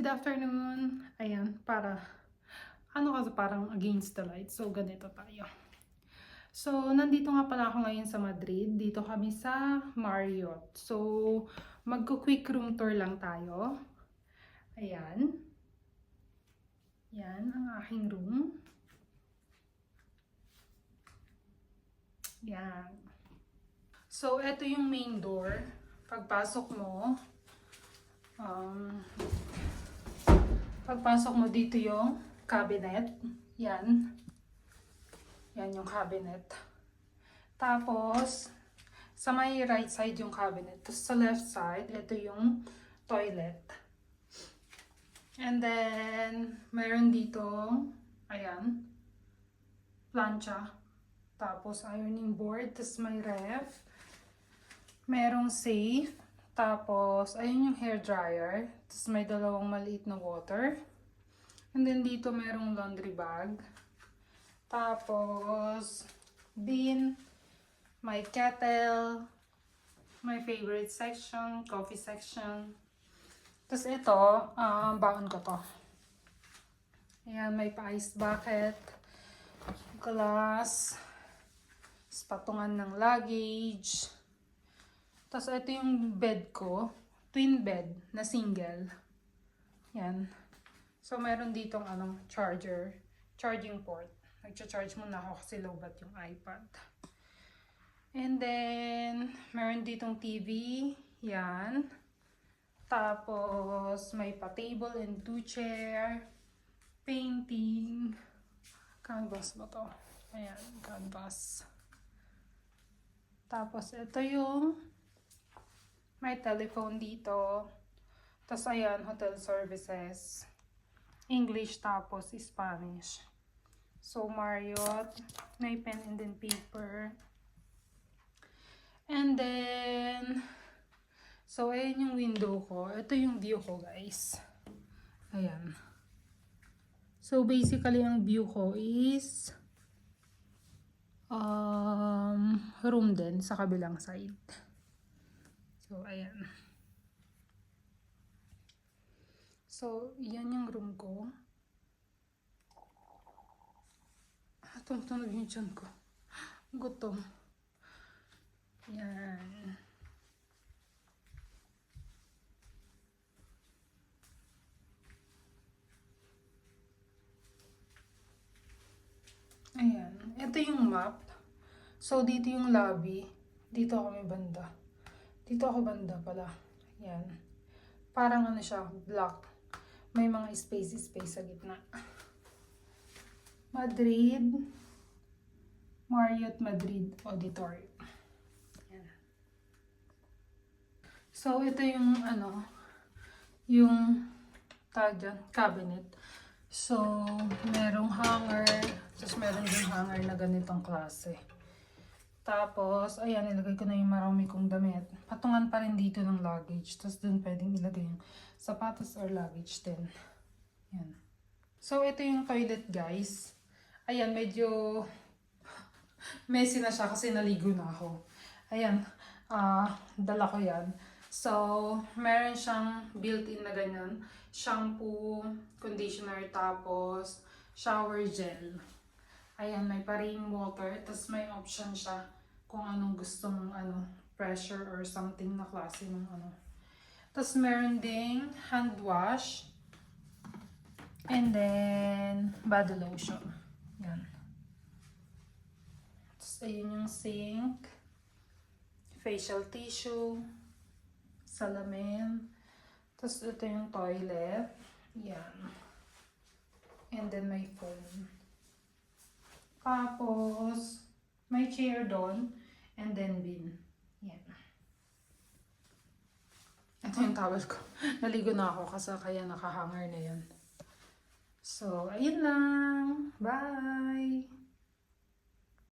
good afternoon. Ayan, kasi parang against the light. So, ganito tayo. So, nandito nga pala ako ngayon sa Madrid. Dito kami sa Marriott. So, magko-quick room tour lang tayo. Ayan. Yan ang aking room. Yan. So, ito yung main door. Pagpasok mo, dito yung cabinet. Yan. Yan yung cabinet. Tapos, sa may right side yung cabinet. Tapos sa left side, ito yung toilet. And then, meron dito, ayan, plancha. Tapos ironing board. Tapos may ref. Merong safe. Tapos, ayun yung hair dryer. Tapos may dalawang maliit na water. And then dito merong laundry bag. Tapos, bin, may kettle, my favorite section, coffee section. Tapos ito, baon ko to. Ayan, may pa-ice bucket, glass, patungan ng luggage. Tapos ito yung bed ko, twin bed na single. Yan. So meron ditong charging port. Nagcha-charge muna ako kasi lowbat yung iPad. And then meron ditong TV, yan. Tapos may pa-table and 2 chair, painting, canvas ba to? Ayan, canvas. Tapos ito yung may telephone dito. Tapos ayan, hotel services. English tapos Spanish. So Marriott, may pen and then paper. And then, so ayan yung window ko. Ito yung view ko, guys. Ayan. So basically, ang view ko is room din sa kabilang side. So, ayan. So, yan yung room ko. Tunog yung tiyan ko. Gutom. Yan. Ayan. Ito yung map. So, dito yung lobby. Dito ako may banda. Dito ako banda pala. Yan. Parang ano siya, block. May mga space sa gitna. Madrid. Marriott Madrid Auditorium. Yan. So, ito yung yung cabinet. So, merong hanger. Tapos meron din hanger na ganitong klase. Tapos, ayan, nilagay ko na yung marami kong damit. Patungan pa rin dito ng luggage. Tapos dun pwedeng ilagay yung sapatos or luggage din. Yan. So, ito yung toilet, guys. Ayan, medyo messy na siya kasi naligo na ako. Ayan, dala ko yan. So, meron siyang built-in na ganyan. Shampoo, conditioner, tapos shower gel. Ayan, may rainwater. Tapos may option siya kung anong gusto mong pressure or something na klase ng Tapos meron ding hand wash. And then, body lotion. Yan. Tapos ayun yung sink. Facial tissue. Salamin. Tapos ito yung toilet. Yan. And then may phone. Tapos, may chair doon. And then bin. Yan. Ito yung towel ko. Naligo na ako kasi kaya nakahanger na yan. So, ayun lang. Bye!